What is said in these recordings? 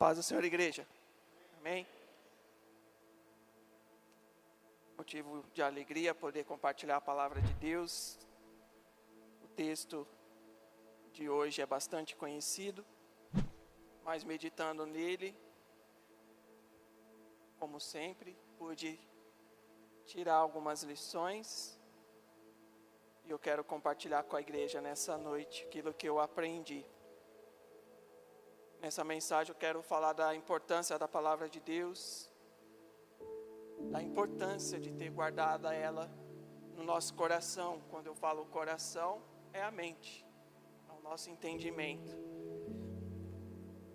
paz do Senhor, igreja. Amém? Motivo de alegria poder compartilhar a palavra de Deus. O texto de hoje é bastante conhecido, mas meditando nele, como sempre, pude tirar algumas lições e eu quero compartilhar com a igreja nessa noite aquilo que eu aprendi. Nessa mensagem eu quero falar da importância da palavra de Deus, da importância de ter guardado ela no nosso coração. Quando eu falo coração, é a mente, é o nosso entendimento.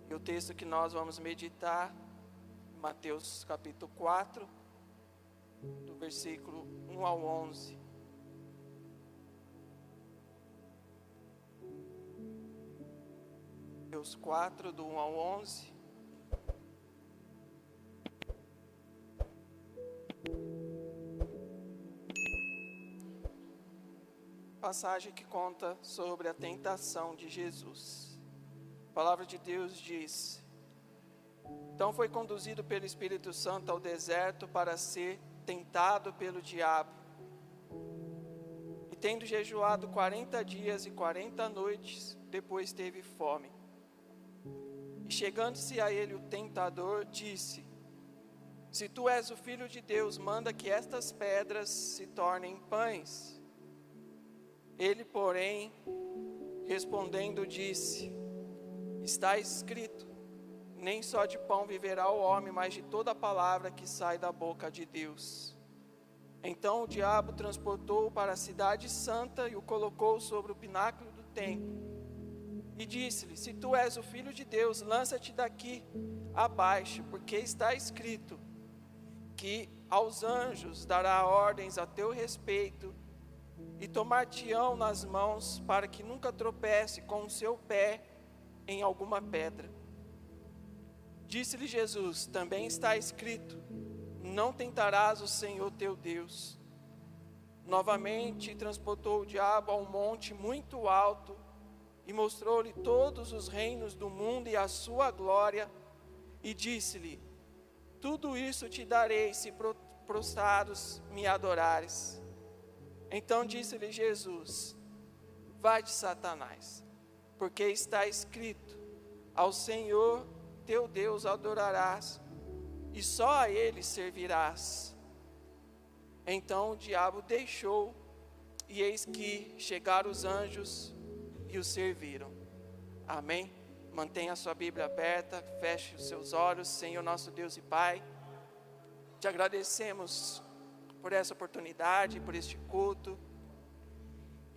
E o texto que nós vamos meditar, Mateus capítulo 4, do versículo 1 ao 11. Mateus 4, do 1 ao 11. Passagem que conta sobre a tentação de Jesus. A palavra de Deus diz: então foi conduzido pelo Espírito Santo ao deserto para ser tentado pelo diabo. E tendo jejuado 40 dias e 40 noites, depois teve fome. E chegando-se a ele o tentador, disse: se tu és o Filho de Deus, manda que estas pedras se tornem pães. Ele, porém, respondendo, disse: está escrito, nem só de pão viverá o homem, mas de toda a palavra que sai da boca de Deus. Então o diabo transportou-o para a cidade santa e o colocou sobre o pináculo do templo. E disse-lhe: se tu és o Filho de Deus, lança-te daqui abaixo, porque está escrito que aos anjos dará ordens a teu respeito, e tomar-te-ão nas mãos, para que nunca tropece com o seu pé em alguma pedra. Disse-lhe Jesus: também está escrito, não tentarás o Senhor teu Deus. Novamente transportou o diabo a um monte muito alto, e mostrou-lhe todos os reinos do mundo e a sua glória, e disse-lhe: tudo isso te darei, se prostrados me adorares. Então disse-lhe Jesus: vai-te, Satanás, porque está escrito, ao Senhor teu Deus adorarás, e só a Ele servirás. Então o diabo deixou, e eis que chegaram os anjos e o serviram. Amém? Mantenha a sua Bíblia aberta, feche os seus olhos. Senhor nosso Deus e Pai, te agradecemos por essa oportunidade, por este culto,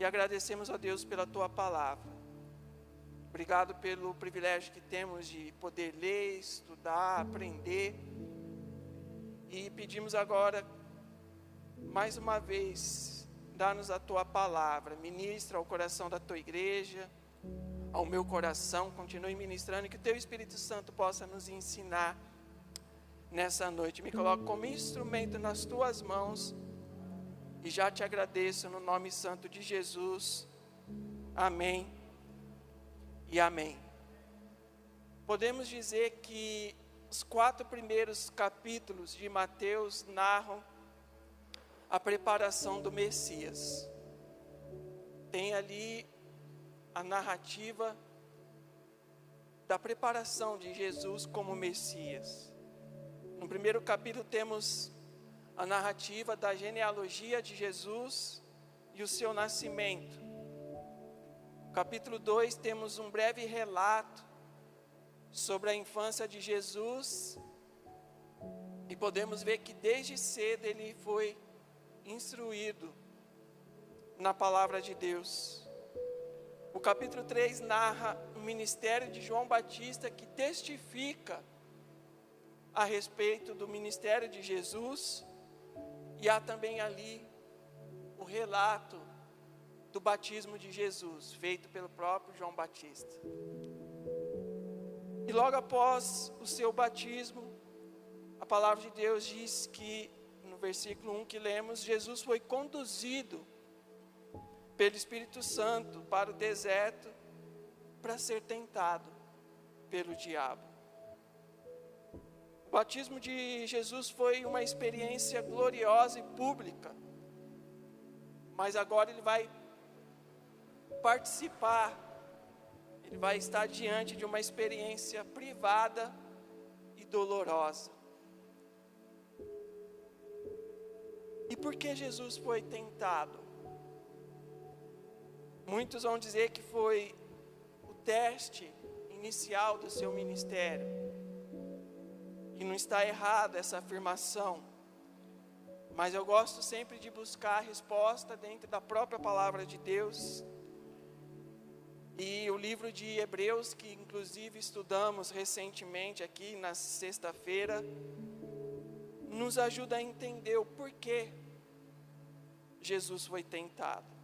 e agradecemos a Deus pela tua palavra. Obrigado pelo privilégio que temos de poder ler, estudar, aprender, e pedimos agora, mais uma vez, dá-nos a tua palavra, ministra ao coração da tua igreja, ao meu coração, continue ministrando, e que o teu Espírito Santo possa nos ensinar nessa noite. Me coloco como instrumento nas tuas mãos, e já te agradeço no nome santo de Jesus. Amém e amém. Podemos dizer que os 4 primeiros capítulos de Mateus narram a preparação do Messias. Tem ali a narrativa da preparação de Jesus como Messias. No primeiro capítulo temos a narrativa da genealogia de Jesus e o seu nascimento. No capítulo 2 temos um breve relato sobre a infância de Jesus, e podemos ver que desde cedo ele foi instruído na palavra de Deus. O capítulo 3 narra o ministério de João Batista, que testifica a respeito do ministério de Jesus, e há também ali o relato do batismo de Jesus, feito pelo próprio João Batista. E logo após o seu batismo, a palavra de Deus diz que, no versículo 1 que lemos, Jesus foi conduzido pelo Espírito Santo para o deserto para ser tentado pelo diabo. O batismo de Jesus foi uma experiência gloriosa e pública, mas agora ele vai participar, ele vai estar diante de uma experiência privada e dolorosa. E por que Jesus foi tentado? Muitos vão dizer que foi o teste inicial do seu ministério. E não está errado essa afirmação. Mas eu gosto sempre de buscar a resposta dentro da própria palavra de Deus. E o livro de Hebreus, que inclusive estudamos recentemente aqui na sexta-feira, nos ajuda a entender o porquê Jesus foi tentado.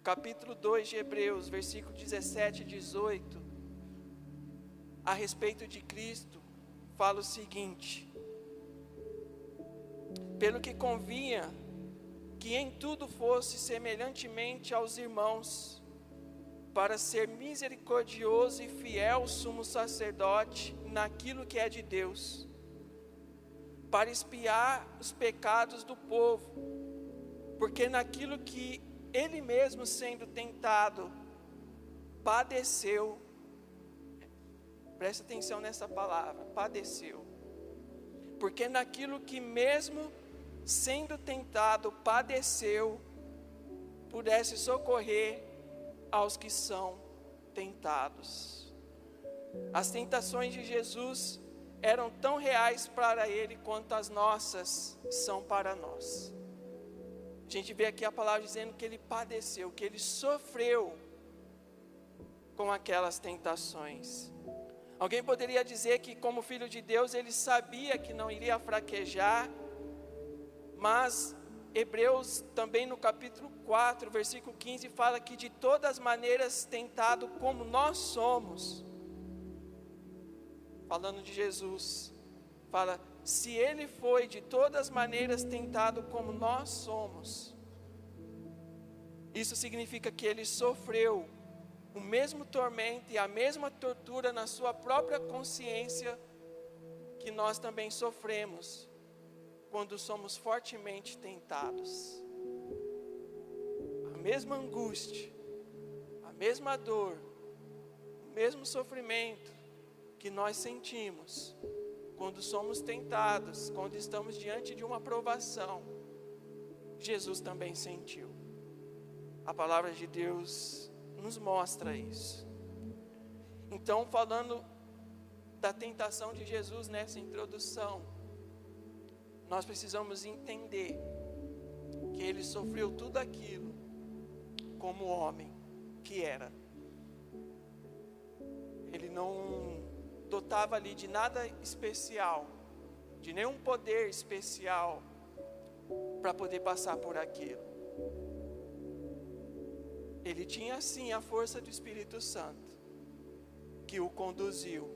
Capítulo 2 de Hebreus, versículo 17 e 18, a respeito de Cristo, fala o seguinte: pelo que convinha que em tudo fosse semelhantemente aos irmãos, para ser misericordioso e fiel sumo sacerdote naquilo que é de Deus, para expiar os pecados do povo, porque naquilo que ele mesmo sendo tentado, padeceu. Presta atenção nessa palavra, padeceu. Porque naquilo que mesmo sendo tentado, padeceu, pudesse socorrer aos que são tentados. As tentações de Jesus eram tão reais para ele quanto as nossas são para nós. A gente vê aqui a palavra dizendo que ele padeceu, que ele sofreu com aquelas tentações. Alguém poderia dizer que, como filho de Deus, ele sabia que não iria fraquejar, mas Hebreus, também no capítulo 4, versículo 15, fala que de todas as maneiras tentado como nós somos, falando de Jesus, fala, se ele foi de todas as maneiras tentado como nós somos, isso significa que ele sofreu o mesmo tormento e a mesma tortura na sua própria consciência que nós também sofremos quando somos fortemente tentados. A mesma angústia, a mesma dor, o mesmo sofrimento que nós sentimos quando somos tentados, quando estamos diante de uma provação, Jesus também sentiu. A palavra de Deus nos mostra isso. Então, falando da tentação de Jesus nessa introdução, nós precisamos entender que ele sofreu tudo aquilo como homem que era. Ele não dotava ali de nada especial, de nenhum poder especial para poder passar por aquilo. Ele tinha sim a força do Espírito Santo que o conduziu.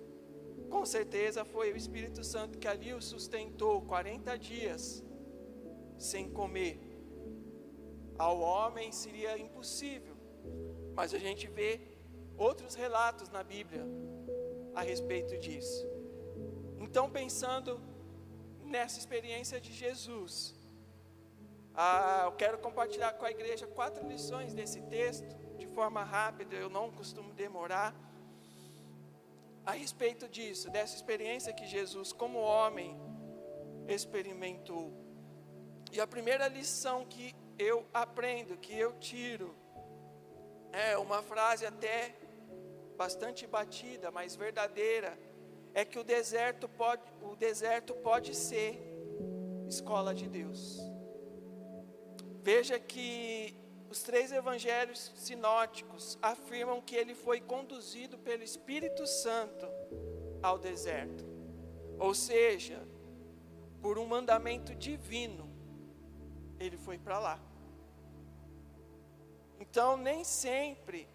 Com certeza foi o Espírito Santo que ali o sustentou 40 dias sem comer. Ao homem seria impossível, mas a gente vê outros relatos na Bíblia a respeito disso. Então, pensando nessa experiência de Jesus, eu quero compartilhar com a igreja 4 lições desse texto, de forma rápida, eu não costumo demorar, a respeito disso, dessa experiência que Jesus, como homem, experimentou. E a primeira lição que eu aprendo, que eu tiro, é uma frase até bastante batida, mas verdadeira, é que o deserto pode ser escola de Deus. Veja que os 3 evangelhos sinóticos afirmam que ele foi conduzido pelo Espírito Santo ao deserto. Ou seja, por um mandamento divino, ele foi para lá. Então, nem sempre,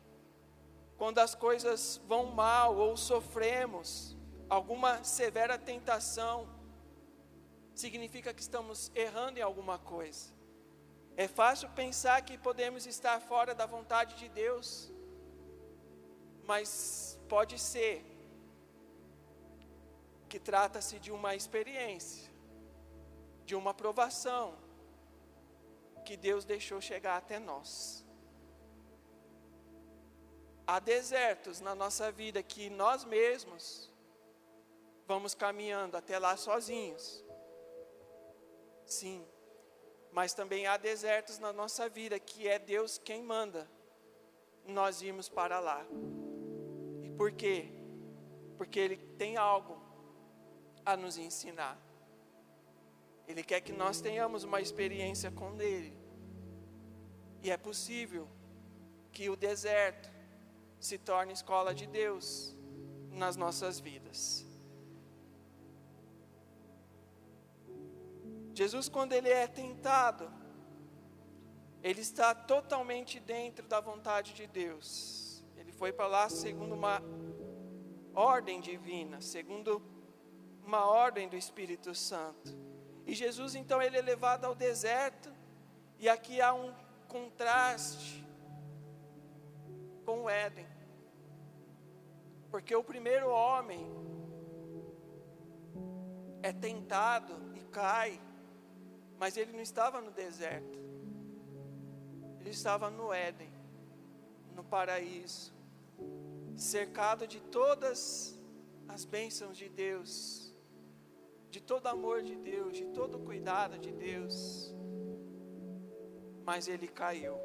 quando as coisas vão mal ou sofremos alguma severa tentação, significa que estamos errando em alguma coisa. É fácil pensar que podemos estar fora da vontade de Deus, mas pode ser porque trata-se de uma experiência, de uma provação que Deus deixou chegar até nós. Há desertos na nossa vida que nós mesmos vamos caminhando até lá sozinhos. Sim, mas também há desertos na nossa vida que é Deus quem manda nós irmos para lá. E por quê? Porque Ele tem algo a nos ensinar. Ele quer que nós tenhamos uma experiência com Ele. E é possível que o deserto se torne escola de Deus nas nossas vidas. Jesus, quando Ele é tentado, Ele está totalmente dentro da vontade de Deus. Ele foi para lá segundo uma ordem divina, segundo uma ordem do Espírito Santo. E Jesus, então, Ele é levado ao deserto, e aqui há um contraste com o Éden. Porque o primeiro homem é tentado e cai, mas ele não estava no deserto. Ele estava no Éden, no paraíso, cercado de todas as bênçãos de Deus, de todo amor de Deus, de todo cuidado de Deus. Mas ele caiu.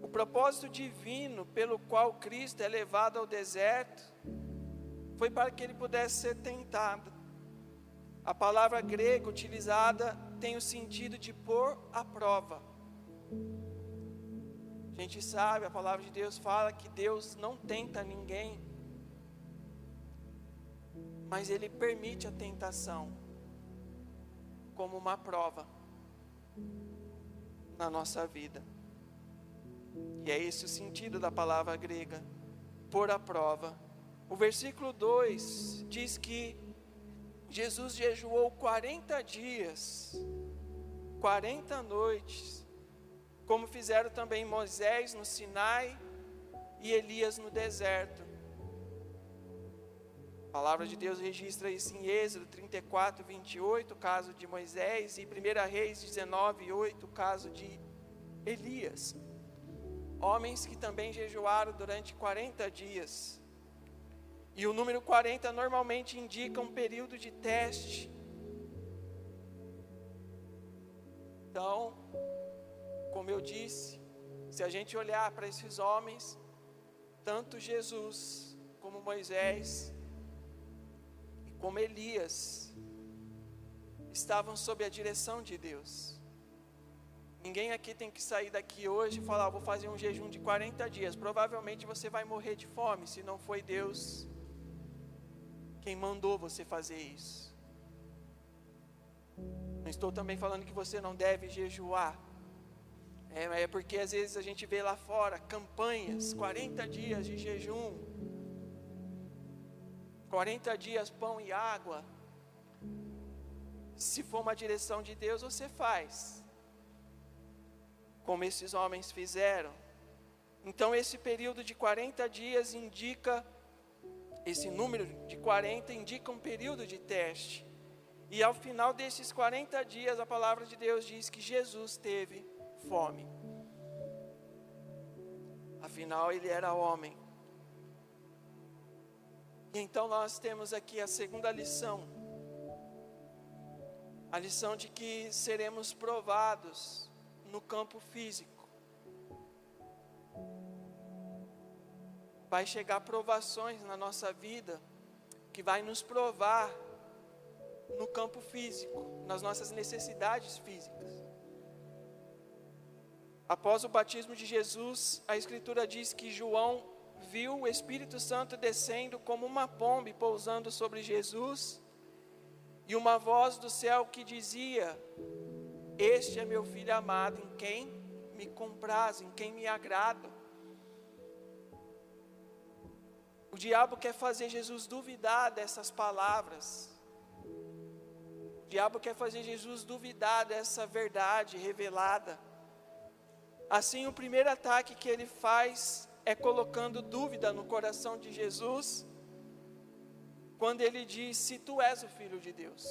O propósito divino pelo qual Cristo é levado ao deserto foi para que ele pudesse ser tentado. A palavra grega utilizada tem o sentido de pôr à prova. A gente sabe, a palavra de Deus fala que Deus não tenta ninguém, mas Ele permite a tentação como uma prova na nossa vida. E é esse o sentido da palavra grega, pôr à prova. O versículo 2 diz que Jesus jejuou 40 dias, 40 noites, como fizeram também Moisés no Sinai e Elias no deserto. A palavra de Deus registra isso em Êxodo 34, 28, o caso de Moisés, e 1 Reis 19, 8, o caso de Elias. Homens que também jejuaram durante 40 dias. E o número 40 normalmente indica um período de teste. Então, como eu disse, se a gente olhar para esses homens, tanto Jesus como Moisés e como Elias estavam sob a direção de Deus. Ninguém aqui tem que sair daqui hoje e falar: vou fazer um jejum de 40 dias. Provavelmente você vai morrer de fome, se não foi Deus quem mandou você fazer isso. Não estou também falando que você não deve jejuar. É porque às vezes a gente vê lá fora campanhas, 40 dias de jejum, 40 dias pão e água. Se for uma direção de Deus, você faz, como esses homens fizeram. Então esse período de 40 dias indica, esse número de 40 indica um período de teste. E ao final desses 40 dias, a palavra de Deus diz que Jesus teve fome. Afinal, ele era homem. E então nós temos aqui a segunda lição. A lição de que seremos provados no campo físico. Vai chegar provações na nossa vida que vai nos provar no campo físico, nas nossas necessidades físicas. Após o batismo de Jesus, a Escritura diz que João viu o Espírito Santo descendo como uma pomba e pousando sobre Jesus, e uma voz do céu que dizia: este é meu filho amado, em quem me compraz, em quem me agrado. O diabo quer fazer Jesus duvidar dessas palavras. O diabo quer fazer Jesus duvidar dessa verdade revelada. Assim, o primeiro ataque que ele faz é colocando dúvida no coração de Jesus, quando ele diz: se tu és o Filho de Deus.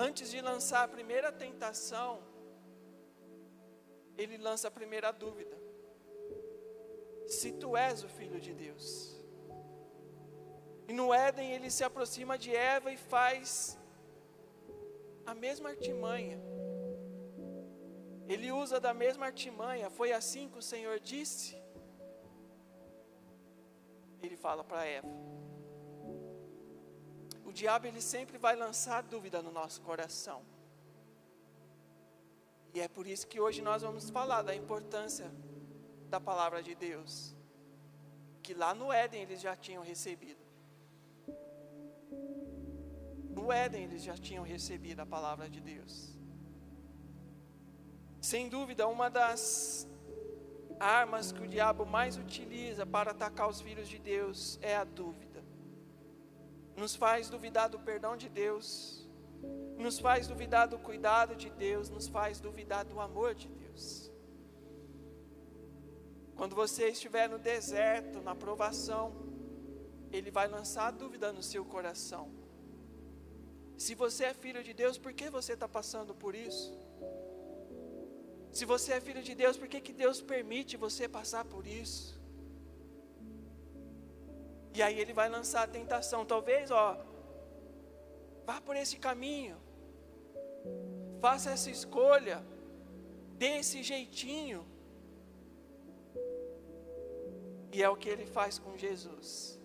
Antes de lançar a primeira tentação, ele lança a primeira dúvida: se tu és o Filho de Deus. E no Éden ele se aproxima de Eva e faz a mesma artimanha. Ele usa da mesma artimanha. Foi assim que o Senhor disse. Ele fala para Eva. O diabo, ele sempre vai lançar dúvida no nosso coração. E é por isso que hoje nós vamos falar da importância da palavra de Deus, que lá no Éden eles já tinham recebido. No Éden eles já tinham recebido a palavra de Deus. Sem dúvida, uma das armas que o diabo mais utiliza para atacar os filhos de Deus é a dúvida. Nos faz duvidar do perdão de Deus, nos faz duvidar do cuidado de Deus, nos faz duvidar do amor de Deus. Quando você estiver no deserto, na provação, ele vai lançar a dúvida no seu coração. Se você é filho de Deus, por que você está passando por isso? Se você é filho de Deus, por que Deus permite você passar por isso? E aí ele vai lançar a tentação. Talvez, vá por esse caminho, faça essa escolha, dê esse jeitinho. E é o que ele faz com Jesus.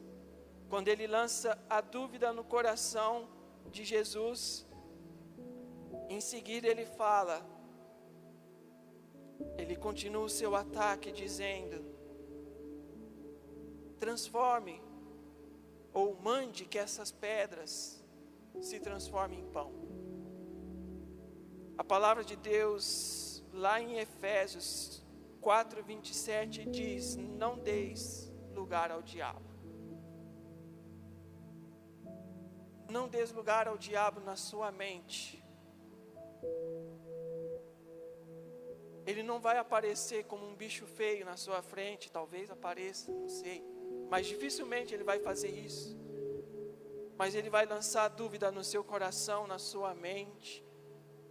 Quando ele lança a dúvida no coração de Jesus, em seguida ele fala, ele continua o seu ataque dizendo: transforme ou mande que essas pedras se transformem em pão. A palavra de Deus lá em Efésios 4:27 diz: não deis lugar ao diabo. Não dês lugar ao diabo na sua mente. Ele não vai aparecer como um bicho feio na sua frente. Talvez apareça, não sei, mas dificilmente ele vai fazer isso. Mas ele vai lançar dúvida no seu coração, na sua mente.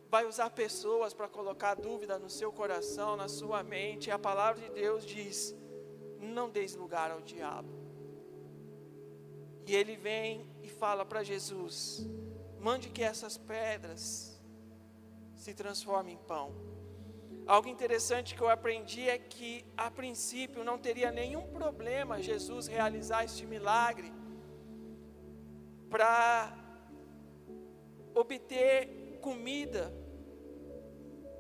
Vai usar pessoas para colocar dúvida no seu coração, na sua mente. E a palavra de Deus diz: não deis lugar ao diabo. E ele vem e fala para Jesus: mande que essas pedras se transformem em pão. Algo interessante que eu aprendi é que, a princípio, não teria nenhum problema Jesus realizar este milagre para obter comida.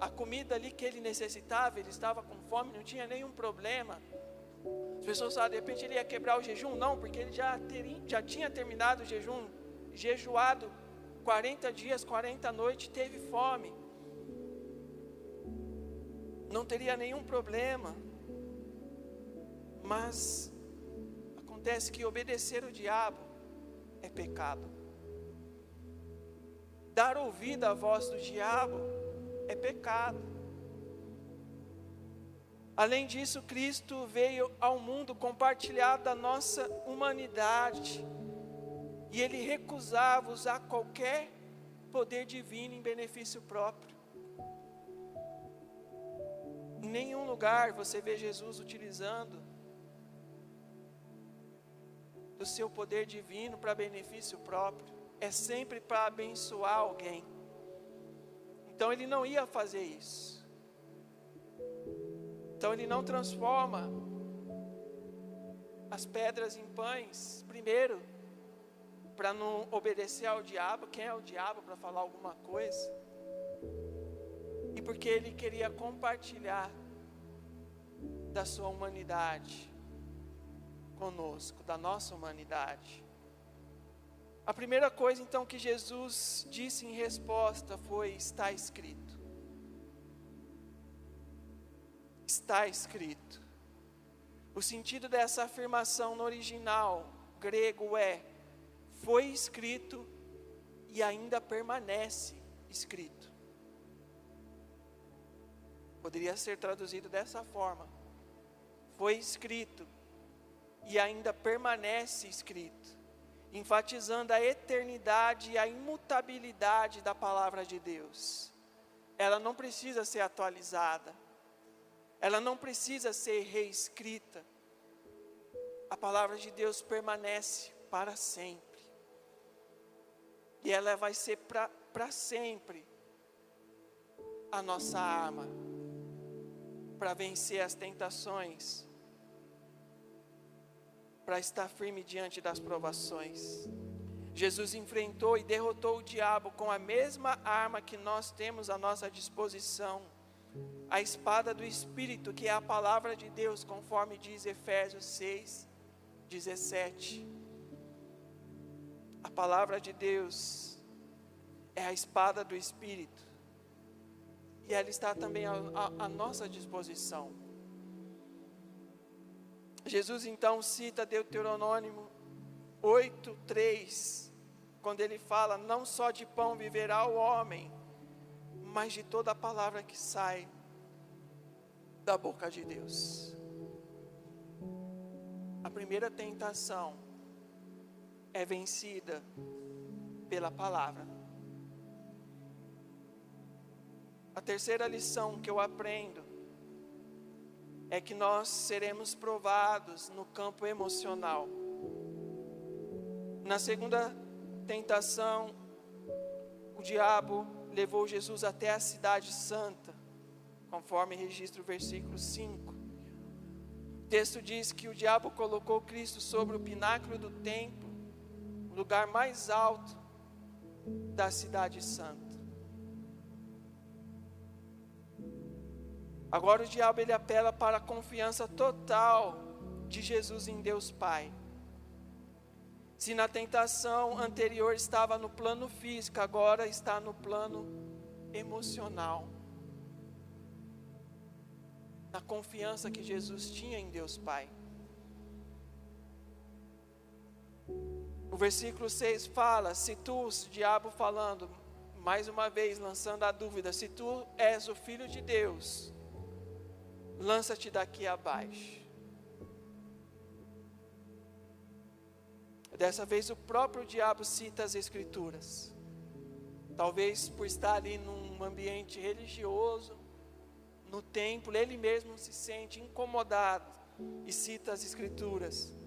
A comida ali que ele necessitava, ele estava com fome, não tinha nenhum problema. As pessoas falam, de repente ele ia quebrar o jejum. Não, porque ele já tinha terminado o jejum, jejuado 40 dias, 40 noites, teve fome. Não teria nenhum problema. Mas acontece que obedecer o diabo é pecado. Dar ouvido à voz do diabo é pecado. Além disso, Cristo veio ao mundo compartilhar da nossa humanidade. E ele recusava usar qualquer poder divino em benefício próprio. Em nenhum lugar você vê Jesus utilizando do seu poder divino para benefício próprio. É sempre para abençoar alguém. Então ele não ia fazer isso. Então ele não transforma as pedras em pães, primeiro, para não obedecer ao diabo. Quem é o diabo para falar alguma coisa? E porque ele queria compartilhar da sua humanidade conosco, da nossa humanidade. A primeira coisa então que Jesus disse em resposta foi: está escrito. Está escrito. O sentido dessa afirmação no original grego é: foi escrito e ainda permanece escrito. Poderia ser traduzido dessa forma: foi escrito e ainda permanece escrito, enfatizando a eternidade e a imutabilidade da palavra de Deus. Ela não precisa ser atualizada, ela não precisa ser reescrita. A palavra de Deus permanece para sempre, e ela vai ser para sempre a nossa arma para vencer as tentações, para estar firme diante das provações. Jesus enfrentou e derrotou o diabo com a mesma arma que nós temos à nossa disposição, a espada do Espírito, que é a palavra de Deus, conforme diz Efésios 6:17. A palavra de Deus é a espada do Espírito, e ela está também à nossa disposição. Jesus então cita Deuteronômio 8:3, quando ele fala: não só de pão viverá o homem, mas de toda a palavra que sai da boca de Deus. A primeira tentação é vencida pela palavra. A terceira lição que eu aprendo é que nós seremos provados no campo emocional. Na segunda tentação, o diabo levou Jesus até a cidade santa, conforme registra o versículo 5. O texto diz que o diabo colocou Cristo sobre o pináculo do templo, o lugar mais alto da cidade santa. Agora o diabo ele apela para a confiança total de Jesus em Deus Pai. Se na tentação anterior estava no plano físico, agora está no plano emocional. Na confiança que Jesus tinha em Deus Pai. O versículo 6 fala: se tu, o diabo falando, mais uma vez lançando a dúvida, se tu és o Filho de Deus, lança-te daqui abaixo. Dessa vez o próprio diabo cita as Escrituras. Talvez por estar ali num ambiente religioso, no templo, ele mesmo se sente incomodado e cita as Escrituras.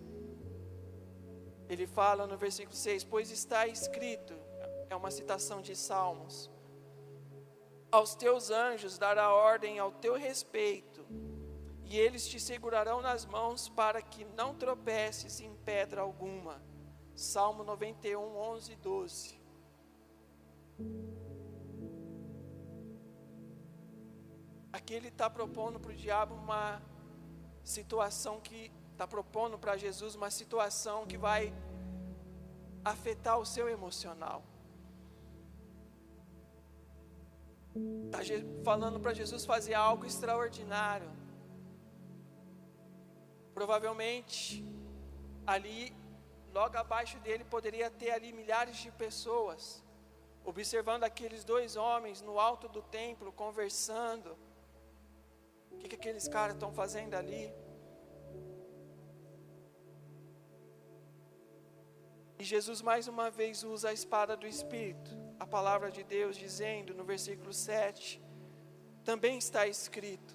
Ele fala no versículo 6: pois está escrito, é uma citação de Salmos: aos teus anjos dará ordem ao teu respeito, e eles te segurarão nas mãos para que não tropeces em pedra alguma. Salmo 91, 11 e 12. Aqui ele está propondo para o diabo uma situação que está propondo para Jesus uma situação que vai afetar o seu emocional. Está falando para Jesus fazer algo extraordinário. Provavelmente ali, logo abaixo dele, poderia ter ali milhares de pessoas, observando aqueles dois homens no alto do templo, conversando. O que aqueles caras estão fazendo ali? E Jesus mais uma vez usa a espada do Espírito, a palavra de Deus, dizendo no versículo 7, também está escrito: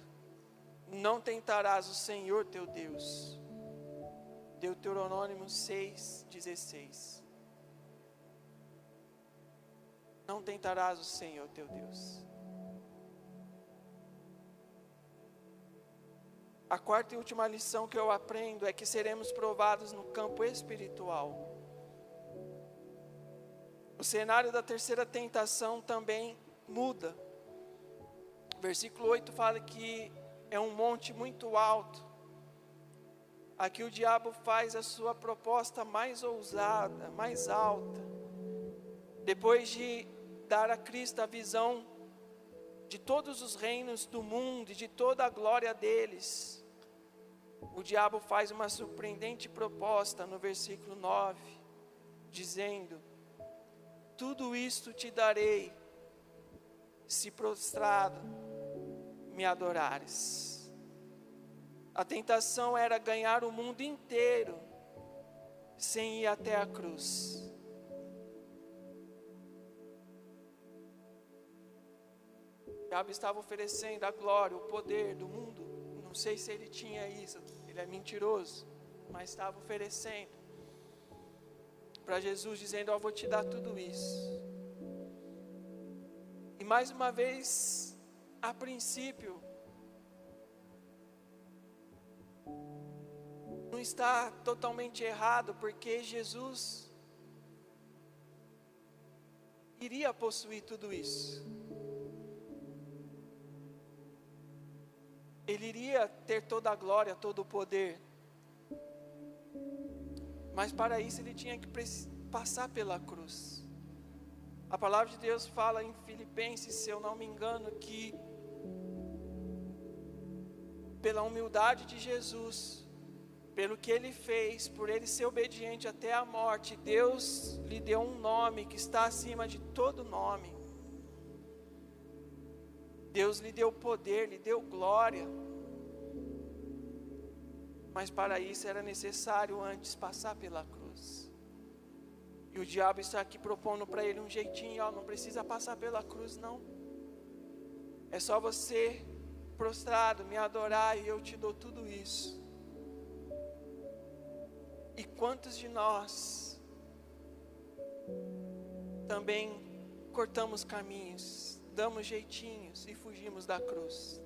não tentarás o Senhor teu Deus. Deuteronômio 6:16. Não tentarás o Senhor teu Deus. A quarta e última lição que eu aprendo é que seremos provados no campo espiritual. O cenário da terceira tentação também muda. Versículo 8 fala que é um monte muito alto. Aqui o diabo faz a sua proposta mais ousada, mais alta. Depois de dar a Cristo a visão de todos os reinos do mundo e de toda a glória deles, o diabo faz uma surpreendente proposta no versículo 9, dizendo: tudo isto te darei, se prostrado me adorares. A tentação era ganhar o mundo inteiro sem ir até a cruz. O diabo estava oferecendo a glória, o poder do mundo. Não sei se ele tinha isso, ele é mentiroso, mas estava oferecendo para Jesus, dizendo: eu vou te dar tudo isso. E mais uma vez, a princípio, não está totalmente errado, porque Jesus iria possuir tudo isso. Ele iria ter toda a glória, todo o poder. Mas para isso ele tinha que passar pela cruz. A palavra de Deus fala em Filipenses, se eu não me engano, que pela humildade de Jesus, pelo que ele fez, por ele ser obediente até a morte, Deus lhe deu um nome que está acima de todo nome. Deus lhe deu poder, lhe deu glória. Mas para isso era necessário antes passar pela cruz. E o diabo está aqui propondo para ele um jeitinho: não precisa passar pela cruz não. É só você prostrado me adorar e eu te dou tudo isso. E quantos de nós também cortamos caminhos, damos jeitinhos e fugimos da cruz?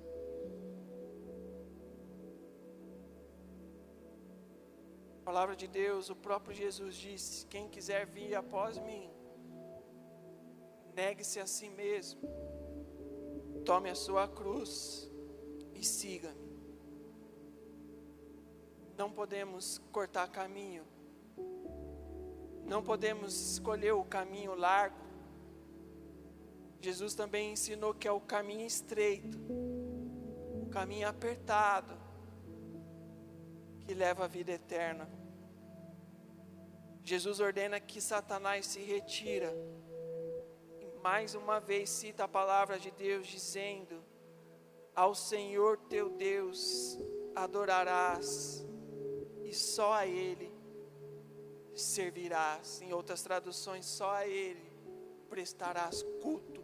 A palavra de Deus, o próprio Jesus disse: quem quiser vir após mim, negue-se a si mesmo, tome a sua cruz e siga-me. Não podemos cortar caminho, não podemos escolher o caminho largo. Jesus também ensinou que é o caminho estreito, o caminho apertado, que leva à vida eterna. Jesus ordena que Satanás se retira. E mais uma vez cita a palavra de Deus dizendo: ao Senhor teu Deus adorarás, e só a Ele servirás. Em outras traduções, só a Ele prestarás culto.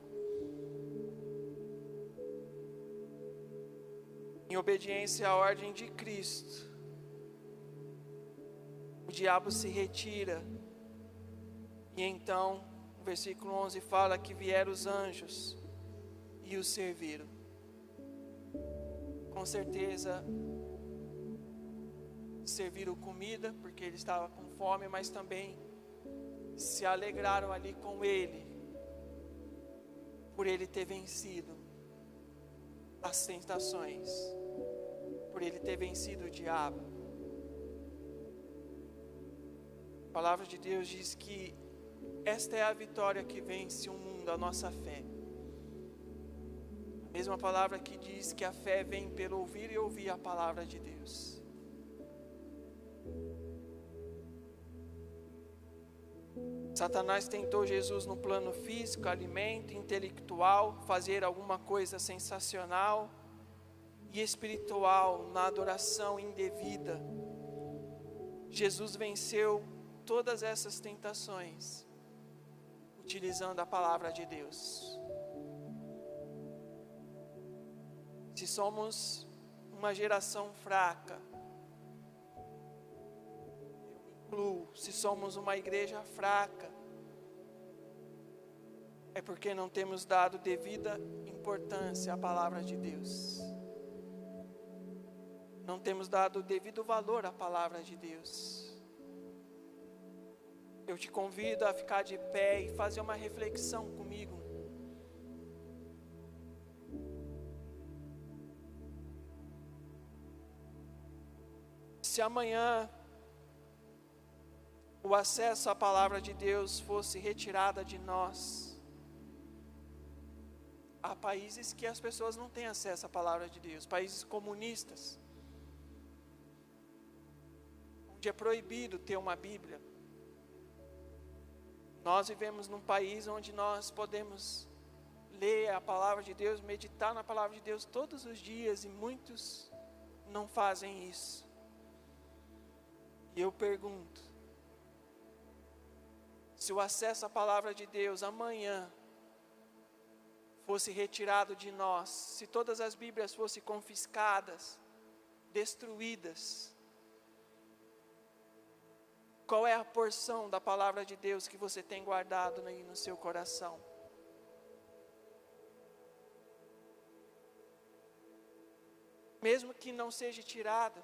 Em obediência à ordem de Cristo, o diabo se retira. E então, o versículo 11 fala que vieram os anjos e o serviram. Com certeza, serviram comida, porque ele estava com fome, mas também se alegraram ali com ele, por ele ter vencido as tentações, por ele ter vencido o diabo. A palavra de Deus diz que esta é a vitória que vence o mundo, a nossa fé. A mesma palavra que diz que a fé vem pelo ouvir e ouvir a palavra de Deus. Satanás tentou Jesus no plano físico, alimento, intelectual, fazer alguma coisa sensacional, e espiritual, na adoração indevida. Jesus venceu todas essas tentações utilizando a palavra de Deus. Se somos uma geração fraca, eu me incluo, se somos uma igreja fraca, é porque não temos dado devida importância à palavra de Deus. Não temos dado o devido valor à palavra de Deus. Eu te convido a ficar de pé e fazer uma reflexão comigo. Se amanhã o acesso à palavra de Deus fosse retirada de nós, há países que as pessoas não têm acesso à palavra de Deus, países comunistas, onde é proibido ter uma Bíblia. Nós vivemos num país onde nós podemos ler a palavra de Deus, meditar na palavra de Deus todos os dias, e não fazem isso. E eu pergunto, se o acesso à palavra de Deus amanhã fosse retirado de nós, se todas as Bíblias fossem confiscadas, destruídas, qual é a porção da palavra de Deus que você tem guardado aí no seu coração? Mesmo que não seja tirada,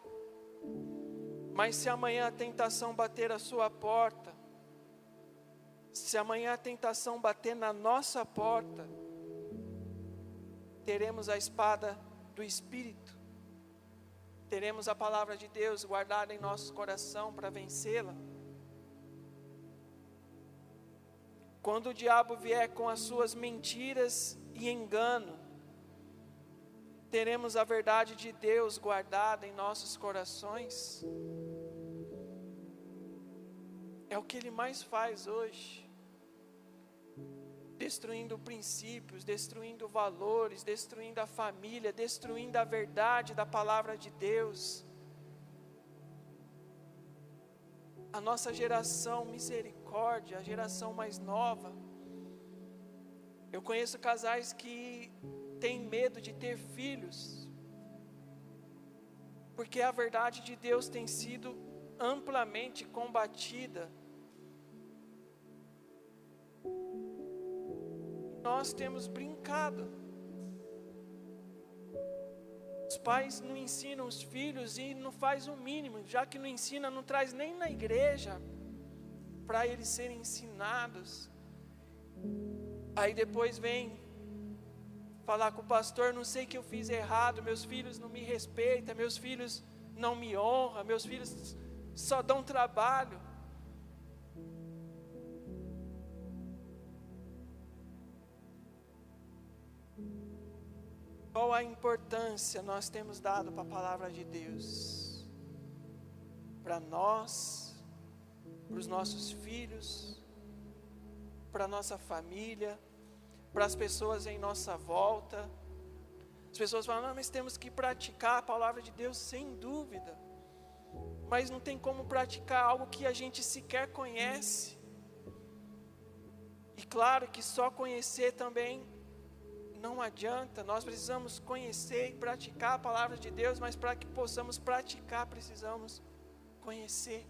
mas se amanhã a tentação bater a sua porta, se amanhã a tentação bater na nossa porta, teremos a espada do Espírito, teremos a palavra de Deus guardada em nosso coração para vencê-la. Quando o diabo vier com as suas mentiras e engano, teremos a verdade de Deus guardada em nossos corações. É o que ele mais faz hoje, destruindo princípios, destruindo valores, destruindo a família, destruindo a verdade da palavra de Deus. A nossa geração, misericórdia, a geração mais nova. Eu conheço casais que têm medo de ter filhos, porque a verdade de Deus tem sido amplamente combatida. Nós temos brincado. Os pais não ensinam os filhos e não faz o mínimo, já que não ensina, não traz nem na igreja para eles serem ensinados. Aí depois vem falar com o pastor, não sei o que eu fiz errado, meus filhos não me respeitam, meus filhos não me honram, meus filhos só dão trabalho. Qual a importância nós temos dado para a palavra de Deus? Para nós, para os nossos filhos, para a nossa família, para as pessoas em nossa volta. As pessoas falam, não, mas temos que praticar a palavra de Deus, sem dúvida. Mas não tem como praticar algo que a gente sequer conhece. E claro que só conhecer também não adianta. Nós precisamos conhecer e praticar a palavra de Deus, mas para que possamos praticar, precisamos conhecer.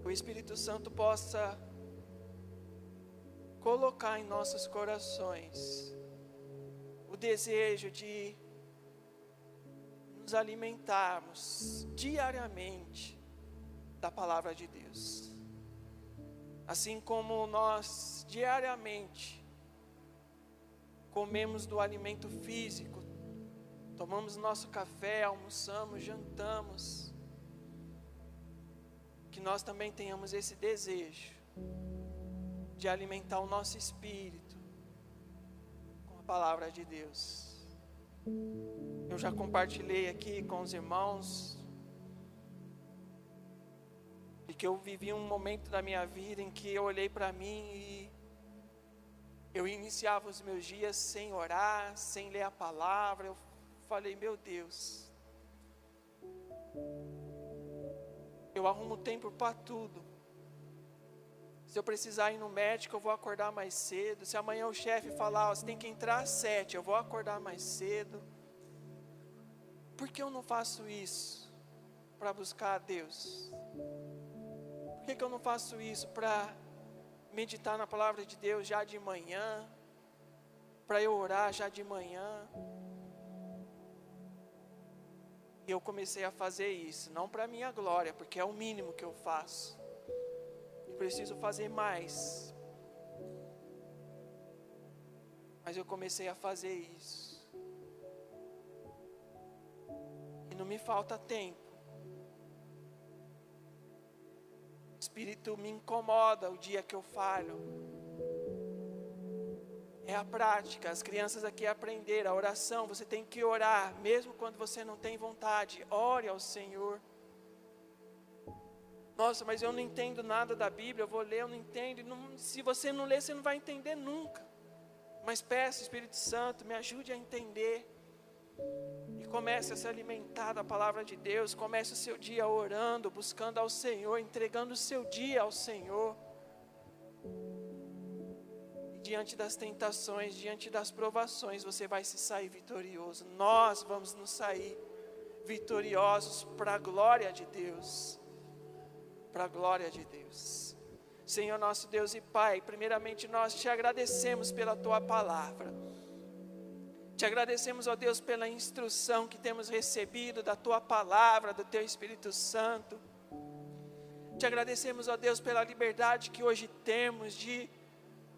O Espírito Santo possa colocar em nossos corações o desejo de nos alimentarmos diariamente da palavra de Deus. Assim como nós diariamente comemos do alimento físico, tomamos nosso café, almoçamos, jantamos, que nós também tenhamos esse desejo de alimentar o nosso espírito com a palavra de Deus. Eu já compartilhei aqui com os irmãos de que eu vivi um momento da minha vida em que eu olhei para mim e eu iniciava os meus dias sem orar, sem ler a palavra. Eu falei, meu Deus, eu arrumo tempo para tudo. Se eu precisar ir no médico, eu vou acordar mais cedo. Se amanhã o chefe falar, você tem que entrar às 7, eu vou acordar mais cedo. Por que eu não faço isso para buscar a Deus? Por que eu não faço isso para meditar na palavra de Deus já de manhã? Para eu orar já de manhã? E eu comecei a fazer isso, não para minha glória, porque é o mínimo que eu faço. Eu preciso fazer mais. Mas eu comecei a fazer isso. E não me falta tempo. O Espírito me incomoda o dia que eu falho. É a prática. As crianças aqui aprenderam a oração. Você tem que orar, mesmo quando você não tem vontade. Ore ao Senhor. Nossa, mas eu não entendo nada da Bíblia, eu vou ler, eu não entendo. Se você não ler, você não vai entender nunca. Mas peça, Espírito Santo, me ajude a entender. E comece a se alimentar da palavra de Deus. Comece o seu dia orando, buscando ao Senhor, entregando o seu dia ao Senhor. E diante das tentações, diante das provações, você vai se sair vitorioso. Nós vamos nos sair vitoriosos para a glória de Deus. Para a glória de Deus. Senhor nosso Deus e Pai, primeiramente nós te agradecemos pela Tua palavra. Te agradecemos, ó Deus, pela instrução que temos recebido da Tua palavra, do Teu Espírito Santo. Te agradecemos, ó Deus, pela liberdade que hoje temos de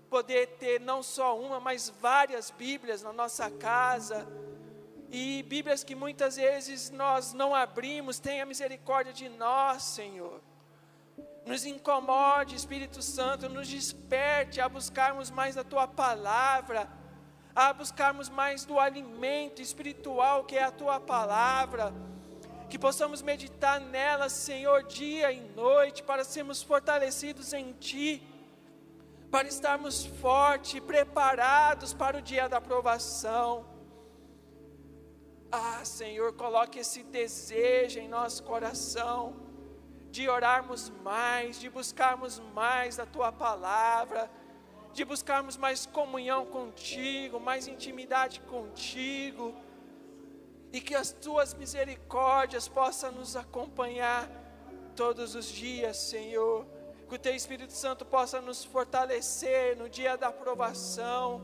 poder ter não só uma, mas várias Bíblias na nossa casa. E Bíblias que muitas vezes nós não abrimos. Tenha misericórdia de nós, Senhor. Nos incomode, Espírito Santo, nos desperte a buscarmos mais da Tua palavra, a buscarmos mais do alimento espiritual que é a Tua palavra, que possamos meditar nela, Senhor, dia e noite, para sermos fortalecidos em Ti, para estarmos fortes, preparados para o dia da aprovação. Ah, Senhor, coloque esse desejo em nosso coração, de orarmos mais, de buscarmos mais da Tua palavra, de buscarmos mais comunhão contigo, mais intimidade contigo, e que as Tuas misericórdias possam nos acompanhar todos os dias, Senhor, que o Teu Espírito Santo possa nos fortalecer no dia da aprovação,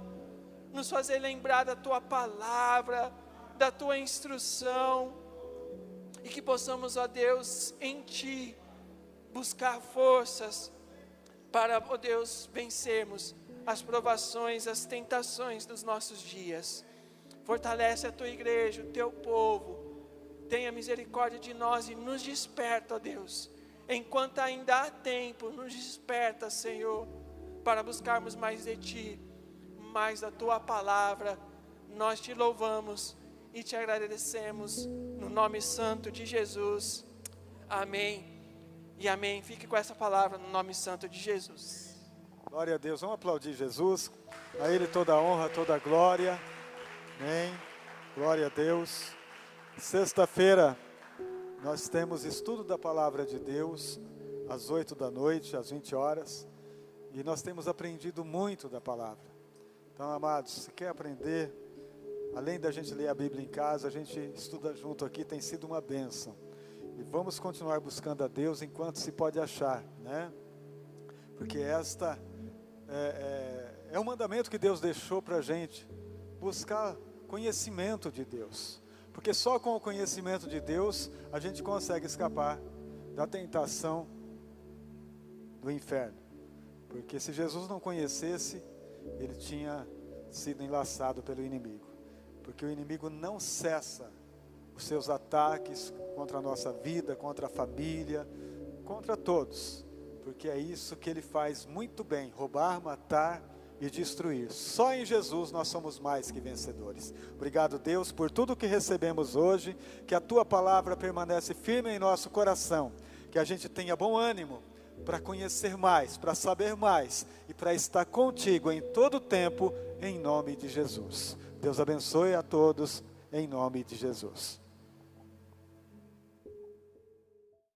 nos fazer lembrar da Tua palavra, da Tua instrução, e que possamos, ó Deus, em Ti, buscar forças para, ó Deus, vencermos as provações, as tentações dos nossos dias. Fortalece a Tua igreja, o Teu povo. Tenha misericórdia de nós e nos desperta, ó Deus. Enquanto ainda há tempo, nos desperta, Senhor, para buscarmos mais de Ti, mais da Tua palavra. Nós Te louvamos e Te agradecemos no nome santo de Jesus. Amém. E amém. Fique com essa palavra no nome santo de Jesus. Glória a Deus. Vamos aplaudir Jesus. A Ele toda a honra, toda a glória. Amém. Glória a Deus. Sexta-feira nós temos estudo da palavra de Deus às 8 da noite, às 20 horas. E nós temos aprendido muito da palavra. Então, amados, se quer aprender, além da gente ler a Bíblia em casa, a gente estuda junto aqui, tem sido uma bênção. E vamos continuar buscando a Deus enquanto se pode achar, né? Porque esta é um mandamento que Deus deixou para a gente, buscar conhecimento de Deus. Porque só com o conhecimento de Deus, a gente consegue escapar da tentação do inferno. Porque se Jesus não conhecesse, ele tinha sido enlaçado pelo inimigo. Porque o inimigo não cessa os seus ataques contra a nossa vida, contra a família, contra todos, porque é isso que ele faz muito bem: roubar, matar e destruir. Só em Jesus nós somos mais que vencedores. Obrigado, Deus, por tudo que recebemos hoje, que a Tua palavra permanece firme em nosso coração, que a gente tenha bom ânimo para conhecer mais, para saber mais e para estar contigo em todo o tempo, em nome de Jesus. Deus abençoe a todos, em nome de Jesus.